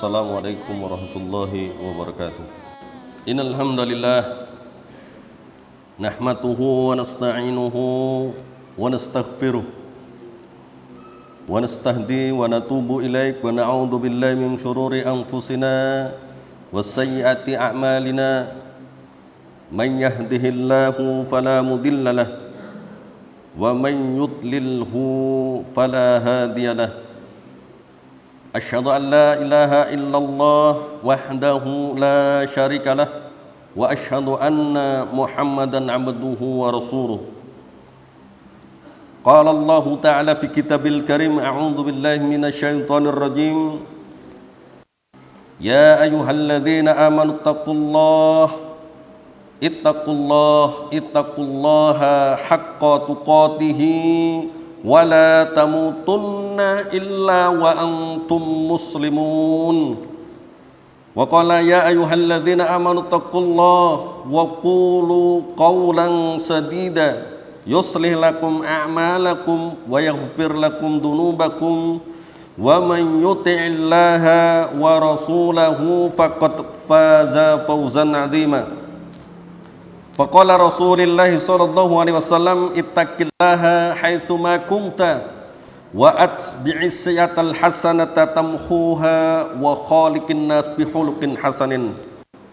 Assalamualaikum warahmatullahi wabarakatuh. Innal hamdalillah nahmaduhu wa nasta'inuhu wa nastaghfiruh wa nastahdi wa natubu ilaik wa na'udzu billahi min syururi anfusina wa sayyiati a'malina. Man yahdihillahu fala mudhillalah wa man yudlilhu fala hadiyalah. Asyhadu an la ilaha illallah wahdahu la syarikalah wa asyhadu anna Muhammadan abduhu wa rasuluh. Qala Allah Ta'ala fi kitabil karim, a'udzu billahi minasyaitonir rajim. Ya ayyuhalladzina amanu ittaqullaha haqqa tuqatih wa la tamutunna illa wa antum muslimun. Wa qala ya ayyuhalladzina amanu taqullaha wa qulu qawlan sadida yuslih lakum a'malakum wa yaghfir lakum dunubakum wa man yuti'illaha wa rasulahu faqad faza fawzan 'azima. Faqala Rasulullah sallallahu alaihi wasallam, ittaqillaha haitsu ma kunta wa atbi'is sayyi'atal hasanata tamhuha wa khaliqin nas bi khuluqin hasanin.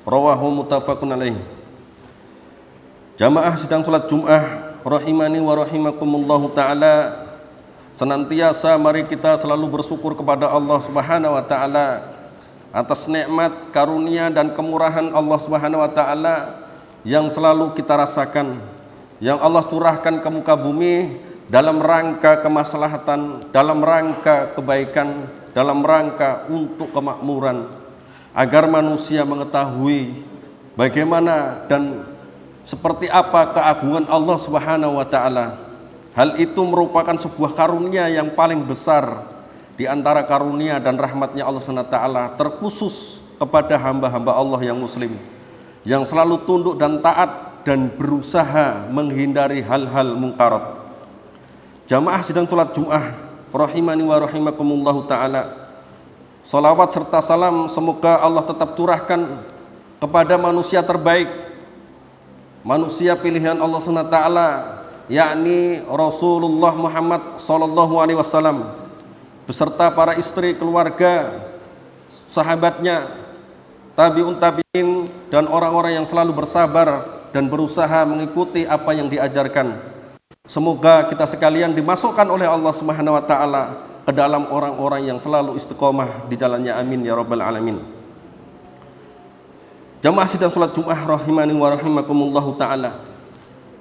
Rawahu muttafaqun alaih. Jamaah sidang salat Jumat rahimani wa rahimakumullahu taala, senantiasa mari kita selalu bersyukur kepada Allah Subhanahu wa taala atas nikmat, karunia dan kemurahan Allah Subhanahu wa taala yang selalu kita rasakan, yang Allah curahkan ke muka bumi dalam rangka kemaslahatan, dalam rangka kebaikan, dalam rangka untuk kemakmuran, agar manusia mengetahui bagaimana dan seperti apa keagungan Allah Subhanahu wa taala. Hal itu merupakan sebuah karunia yang paling besar di antara karunia dan rahmatnya Allah Subhanahu wa taala, terkhusus kepada hamba-hamba Allah yang muslim, yang selalu tunduk dan taat dan berusaha menghindari hal-hal mungkarat. Jamaah sidang salat Jumat rahimani wa rahimakumullahu taala, salawat serta salam semoga Allah tetap curahkan kepada manusia terbaik, manusia pilihan Allah Subhanahu wa taala, yakni Rasulullah Muhammad sallallahu alaihi wasallam, beserta para istri, keluarga, sahabatnya, tabi'un tabi'in, dan orang-orang yang selalu bersabar dan berusaha mengikuti apa yang diajarkan. Semoga kita sekalian dimasukkan oleh Allah Subhanahu wa taala ke dalam orang-orang yang selalu istiqomah di jalannya, amin ya rabbal alamin. Jamaah sidang salat Jumat rahimani wa rahimakumullahu taala,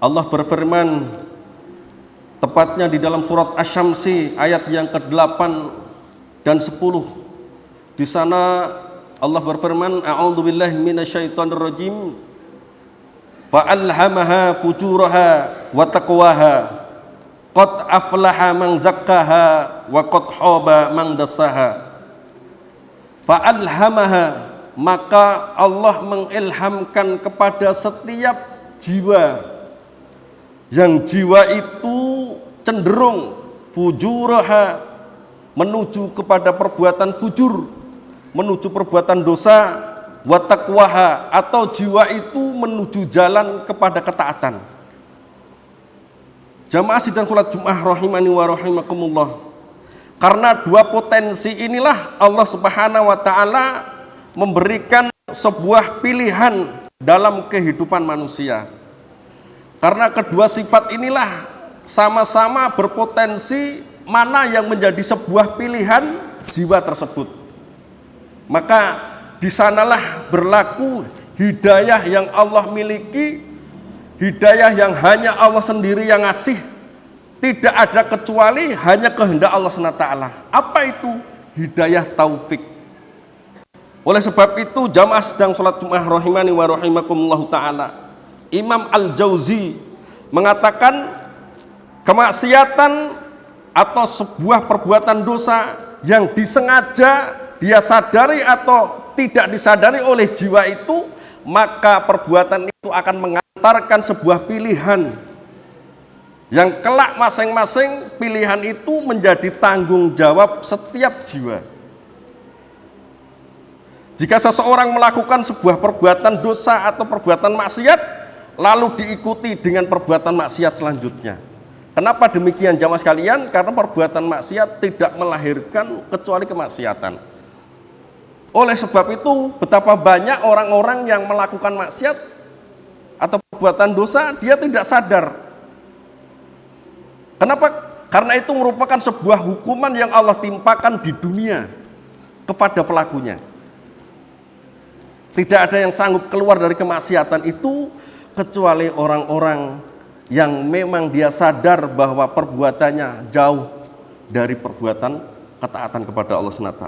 Allah berfirman tepatnya di dalam surat Asy-Syamsi ayat yang ke-8 dan 10. Di sana Allah berfirman, a'udzu billahi minasyaitonir rajim, fa'alhamaha fujuraha wa taqwaha qad aflaha man zakkaha wa qad khaba man dassaha. Fa'alhamaha, maka Allah mengilhamkan kepada setiap jiwa yang jiwa itu cenderung fujuraha, menuju kepada perbuatan fujur, menuju perbuatan dosa, wa taqwaha, atau jiwa itu menuju jalan kepada ketaatan. Jamaah sidang salat Jumat rahimani wa rahimakumullah, karena dua potensi inilah Allah Subhanahu wa taala memberikan sebuah pilihan dalam kehidupan manusia. Karena kedua sifat inilah sama-sama berpotensi mana yang menjadi sebuah pilihan jiwa tersebut. Maka di sanalah berlaku hidayah yang Allah miliki, hidayah yang hanya Allah sendiri yang ngasih, tidak ada kecuali hanya kehendak Allah SWT. Apa itu? Hidayah taufik. Oleh sebab itu, jamaah sedang sholat Jumat rahimani wa rahimakumullahu ta'ala, Imam Al-Jauzi mengatakan kemaksiatan atau sebuah perbuatan dosa yang disengaja, dia sadari atau tidak disadari oleh jiwa itu, maka perbuatan itu akan mengantarkan sebuah pilihan yang kelak masing-masing pilihan itu menjadi tanggung jawab setiap jiwa. Jika seseorang melakukan sebuah perbuatan dosa atau perbuatan maksiat, lalu diikuti dengan perbuatan maksiat selanjutnya. Kenapa demikian jamaah sekalian? Karena perbuatan maksiat tidak melahirkan kecuali kemaksiatan. Oleh sebab itu, betapa banyak orang-orang yang melakukan maksiat atau perbuatan dosa, dia tidak sadar. Kenapa? Karena itu merupakan sebuah hukuman yang Allah timpakan di dunia kepada pelakunya. Tidak ada yang sanggup keluar dari kemaksiatan itu kecuali orang-orang yang memang dia sadar bahwa perbuatannya jauh dari perbuatan ketaatan kepada Allah SWT.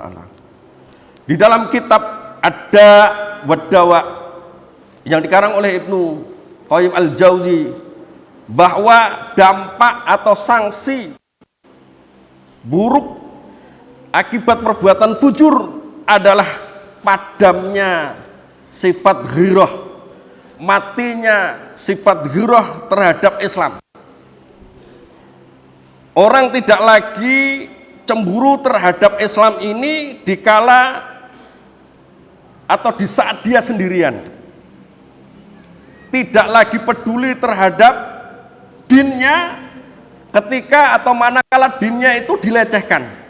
Di dalam kitab ada Wadawa yang dikarang oleh Ibnu Qayyim al-Jauzi, bahwa dampak atau sanksi buruk akibat perbuatan fujur adalah padamnya sifat ghirah, matinya sifat ghirah terhadap Islam. Orang tidak lagi cemburu terhadap Islam ini dikala atau di saat dia sendirian. Tidak lagi peduli terhadap dinnya ketika atau manakala dinnya itu dilecehkan.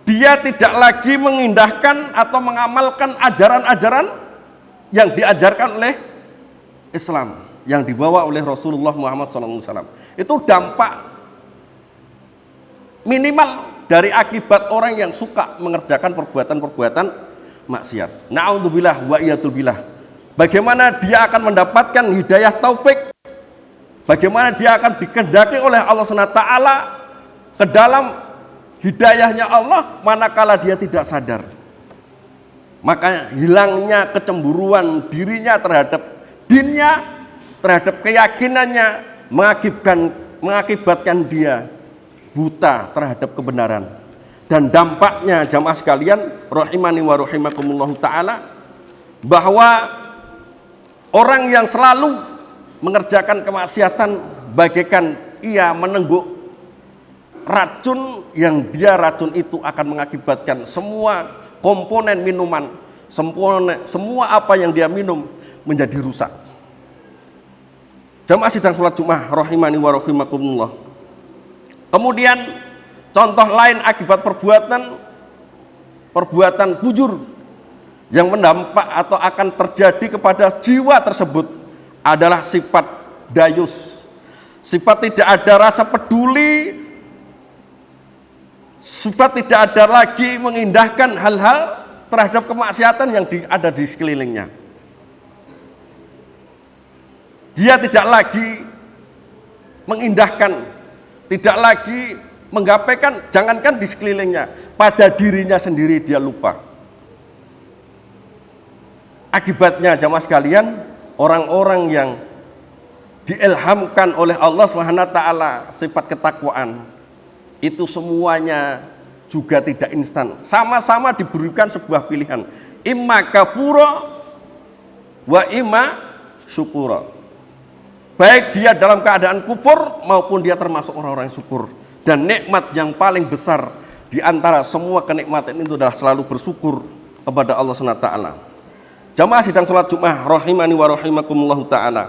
Dia tidak lagi mengindahkan atau mengamalkan ajaran-ajaran yang diajarkan oleh Islam, yang dibawa oleh Rasulullah Muhammad SAW. Itu dampak minimal dari akibat orang yang suka mengerjakan perbuatan-perbuatan maksiat. Na'udzubillah wa iyadzubillah. Bagaimana dia akan mendapatkan hidayah taufik, bagaimana dia akan dikehendaki oleh Allah SWT ke dalam hidayahnya Allah manakala dia tidak sadar. Maka hilangnya kecemburuan dirinya terhadap dinnya, terhadap keyakinannya, mengakibatkan dia buta terhadap kebenaran. Dan dampaknya jamaah sekalian rahimani wa rahimakumullah ta'ala, bahwa orang yang selalu mengerjakan kemaksiatan bagaikan ia menengguk racun, yang dia racun itu akan mengakibatkan semua komponen minuman, semua apa yang dia minum menjadi rusak. Jamaah sidang sholat Jumat rahimani wa rahimakumullah. Kemudian contoh lain akibat perbuatan fujur yang mendampak atau akan terjadi kepada jiwa tersebut adalah sifat dayus. Sifat tidak ada rasa peduli, sifat tidak ada lagi mengindahkan hal-hal terhadap kemaksiatan yang ada di sekelilingnya. Dia tidak lagi mengindahkan, tidak lagi menggapaikan, jangankan di sekelilingnya, pada dirinya sendiri dia lupa. Akibatnya jamaah sekalian, orang-orang yang diilhamkan oleh Allah SWT sifat ketakwaan, itu semuanya juga tidak instan. Sama-sama diberikan sebuah pilihan, imma kafura wa imma syukura. Baik dia dalam keadaan kufur maupun dia termasuk orang-orang yang syukur. Dan nikmat yang paling besar di antara semua kenikmatan itu adalah selalu bersyukur kepada Allah SWT. Jamaah sidang sholat Jumat rahimani wa rahimakumullah ta'ala,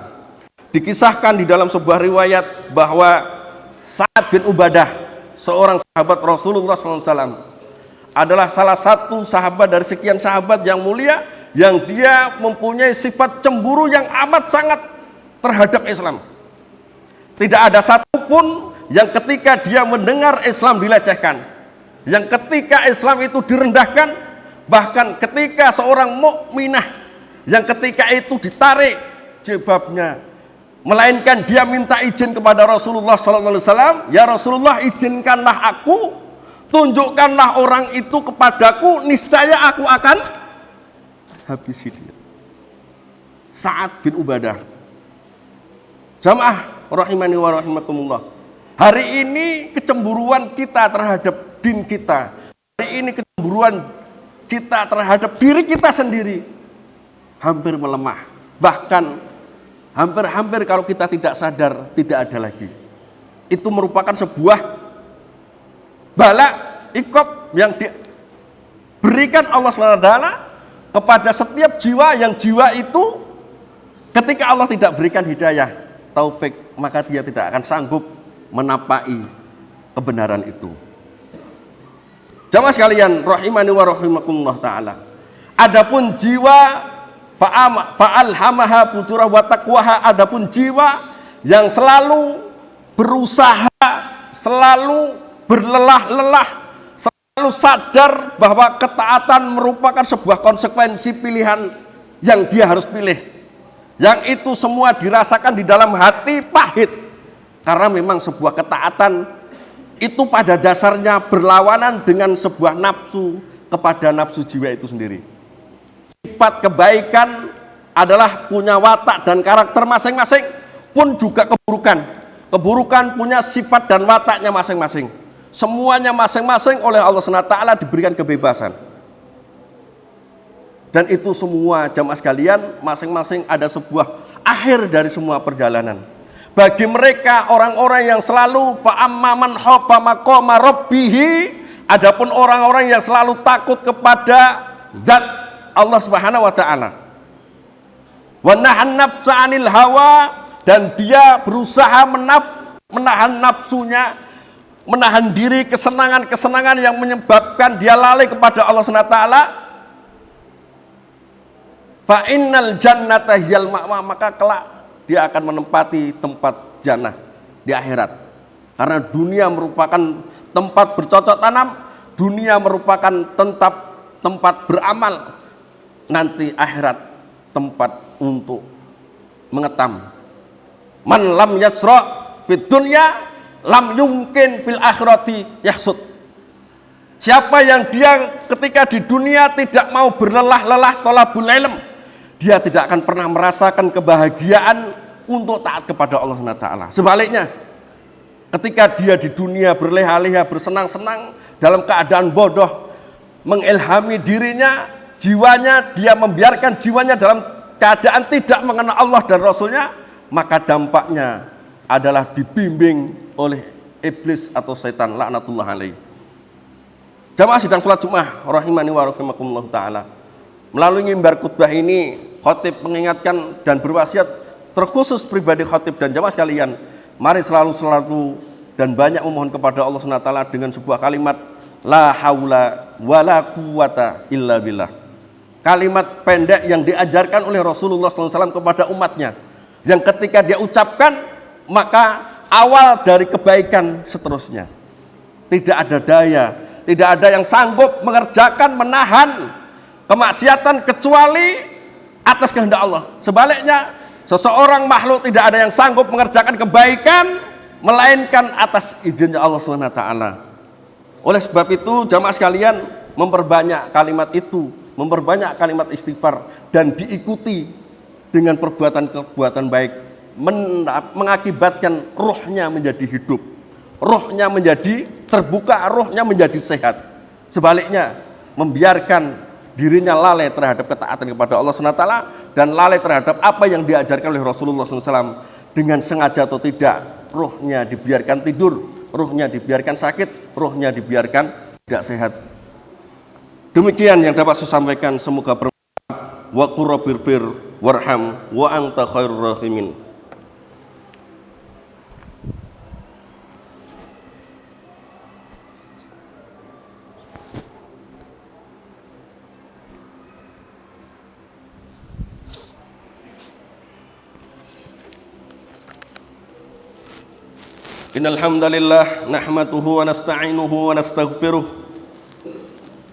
dikisahkan di dalam sebuah riwayat bahwa Sa'ad bin Ubadah, seorang sahabat Rasulullah SAW, adalah salah satu sahabat dari sekian sahabat yang mulia yang dia mempunyai sifat cemburu yang amat sangat terhadap Islam. Tidak ada satupun yang ketika dia mendengar Islam dilecehkan, yang ketika Islam itu direndahkan, bahkan ketika seorang mukminah yang ketika itu ditarik jilbabnya, melainkan dia minta izin kepada Rasulullah SAW, ya Rasulullah, izinkanlah aku, tunjukkanlah orang itu kepadaku, niscaya aku akan habisi dia. Sa'ad bin Ubadah. Jamaah rahimani wa rahimakumullah, hari ini kecemburuan kita terhadap din kita, hari ini kecemburuan kita terhadap diri kita sendiri hampir melemah. Bahkan hampir-hampir kalau kita tidak sadar tidak ada lagi. Itu merupakan sebuah bala, iqab yang diberikan Allah SWT kepada setiap jiwa yang jiwa itu ketika Allah tidak berikan hidayah, taufik, maka dia tidak akan sanggup menapai kebenaran itu. Jamaah sekalian rahimani wa rahimakumullah taala. Adapun jiwa fa'alhamaha fujurah wa taqwaha, adapun jiwa yang selalu berusaha, selalu berlelah-lelah, selalu sadar bahwa ketaatan merupakan sebuah konsekuensi pilihan yang dia harus pilih, yang itu semua dirasakan di dalam hati pahit, karena memang sebuah ketaatan itu pada dasarnya berlawanan dengan sebuah nafsu kepada nafsu jiwa itu sendiri. Sifat kebaikan adalah punya watak dan karakter masing-masing, pun juga keburukan. Keburukan punya sifat dan wataknya masing-masing. Semuanya masing-masing oleh Allah SWT diberikan kebebasan. Dan itu semua jamaah sekalian, masing-masing ada sebuah akhir dari semua perjalanan. Bagi mereka orang-orang yang selalu fa'amma man khafa maqama rabbih, adapun orang-orang yang selalu takut kepada zat Allah Subhanahu wa taala. Wa nahan nafsa 'anil hawa, dan dia berusaha menahan nafsunya, menahan diri kesenangan-kesenangan yang menyebabkan dia lalai kepada Allah Subhanahu wa taala. Fa innal jannata hiyal ma'wa, maka kelak dia akan menempati tempat jannah di akhirat. Karena dunia merupakan tempat bercocok tanam, dunia merupakan tempat beramal, nanti akhirat tempat untuk mengetam. Man lam yasra fid dunya lam yumkin fil akhirati yahsud. Siapa yang dia ketika di dunia tidak mau berlelah-lelah thalabul ilm, dia tidak akan pernah merasakan kebahagiaan untuk taat kepada Allah SWT. Sebaliknya, ketika dia di dunia berleha-leha, bersenang-senang dalam keadaan bodoh, mengilhami dirinya, jiwanya, dia membiarkan jiwanya dalam keadaan tidak mengenal Allah dan Rasulnya, maka dampaknya adalah dibimbing oleh iblis atau setan laknatullah alaih. Jamaah sidang salat Jumat rahimani wa rahimakumullah taala. Melalui mimbar khutbah ini, khatib mengingatkan dan berwasiat terkhusus pribadi khatib dan jamaah sekalian, mari selalu dan banyak memohon kepada Allah SWT dengan sebuah kalimat la haula wala quwata illa billah. Kalimat pendek yang diajarkan oleh Rasulullah SAW kepada umatnya, yang ketika dia ucapkan maka awal dari kebaikan seterusnya. Tidak ada daya, tidak ada yang sanggup mengerjakan, menahan kemaksiatan kecuali atas kehendak Allah. Sebaliknya, seseorang makhluk tidak ada yang sanggup mengerjakan kebaikan melainkan atas izinnya Allah SWT. Oleh sebab itu, jamaah sekalian, memperbanyak kalimat itu, memperbanyak kalimat istighfar dan diikuti dengan perbuatan-perbuatan baik, mengakibatkan ruhnya menjadi hidup, ruhnya menjadi terbuka, ruhnya menjadi sehat. Sebaliknya, membiarkan dirinya lalai terhadap ketaatan kepada Allah SWT dan lalai terhadap apa yang diajarkan oleh Rasulullah SAW, dengan sengaja atau tidak, ruhnya dibiarkan tidur, ruhnya dibiarkan sakit, ruhnya dibiarkan tidak sehat. Demikian yang dapat saya sampaikan, semoga bermanfaat. Wa qur rabbirfir warham wa anta khairur rahimin. Innal hamdalillah nahmaduhu wa nasta'inuhu wa nastaghfiruh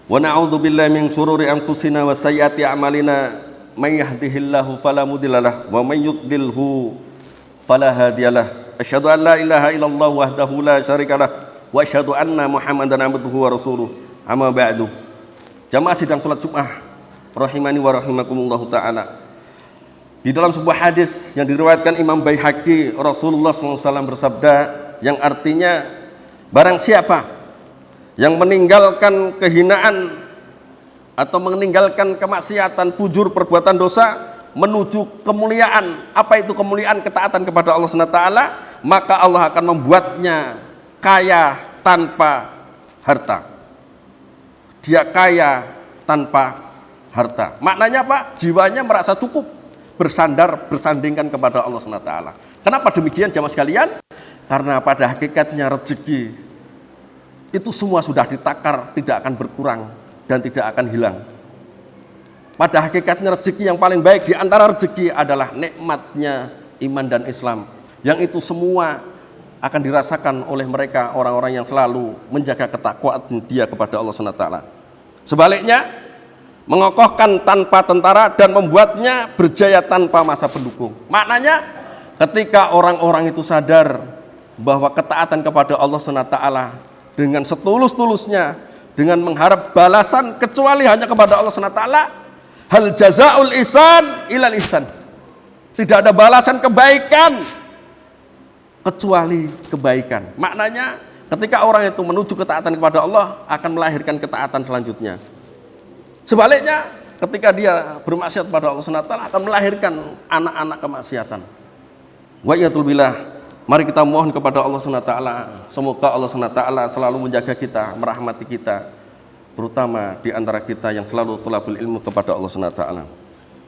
wa na'udzu billahi min shururi anfusina wa sayyiati a'malina, may yahdihillahu fala mudhillalah wa may yudlilhu fala hadiyalah. Asyhadu an la ilaha illallah wahdahu la syarikalah wa asyhadu anna Muhammadan abduhu wa rasuluh. Amma ba'du. Jamaah sidang salat Jumat rahimani wa rahimakumullah taala. Di dalam sebuah hadis yang diriwayatkan Imam Baihaqi, Rasulullah SAW bersabda, yang artinya barang siapa yang meninggalkan kehinaan atau meninggalkan kemaksiatan, fujur, perbuatan dosa menuju kemuliaan. Apa itu kemuliaan? Ketaatan kepada Allah SWT, maka Allah akan membuatnya kaya tanpa harta. Dia kaya tanpa harta. Maknanya apa? Jiwanya merasa cukup, bersandingkan kepada Allah SWT. Kenapa demikian jamaah sekalian? Karena pada hakikatnya rezeki itu semua sudah ditakar, tidak akan berkurang dan tidak akan hilang. Pada hakikatnya rezeki yang paling baik di antara rezeki adalah nikmatnya iman dan Islam, yang itu semua akan dirasakan oleh mereka orang-orang yang selalu menjaga ketakwaan dia kepada Allah SWT. Sebaliknya, mengokohkan tanpa tentara dan membuatnya berjaya tanpa masa pendukung. Maknanya, ketika orang-orang itu sadar bahwa ketaatan kepada Allah SWT dengan setulus-tulusnya, dengan mengharap balasan kecuali hanya kepada Allah SWT, hal jazaul ihsan ilal ihsan. Tidak ada balasan kebaikan kecuali kebaikan. Maknanya ketika orang itu menuju ketaatan kepada Allah akan melahirkan ketaatan selanjutnya. Sebaliknya ketika dia bermaksiat pada Allah SWT akan melahirkan anak-anak kemaksiatan. Wa iyatul billah, mari kita mohon kepada Allah SWT, semoga Allah SWT selalu menjaga kita, merahmati kita, terutama di antara kita yang selalu thalabul ilmu kepada Allah SWT.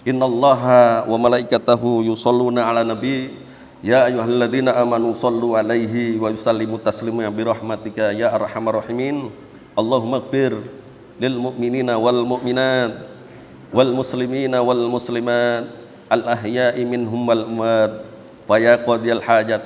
Innallaha wa malaikatahu yusholluna ala nabi ya ayyuhalladzina amanu shollu alaihi wa yusallimu taslima bi rahmatika ya arhamar rahimin. Allahumma ighfir lil mu'minina wal mu'minat wal muslimina wal muslimat al ahya'i minhum wal amwat wa ya qadiyal hajat.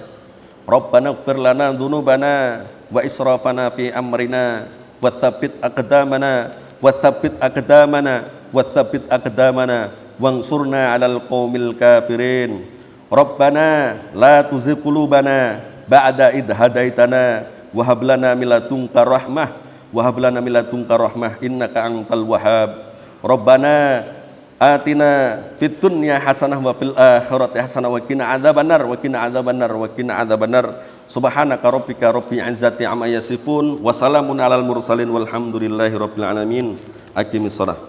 Rabbana ighfir lana dzunubana wa israfana fi amrina wa tsabbit aqdamana wa tsabbit aqdamana wa tsabbit aqdamana wansurna 'alal qaumil kafirin. Rabbana la tuzigh qulubana ba'da idh hadaitana wa hab lana min ladunka rahmah innaka antal wahhab. Rabbana atina fid dunya hasanah wa fil akhirati hasanah wa qina adzabannar subhanaka rabbika rabbil izzati amma yasifun wa salamun alal mursalin walhamdulillahi rabbil alamin. Aqimis shalah.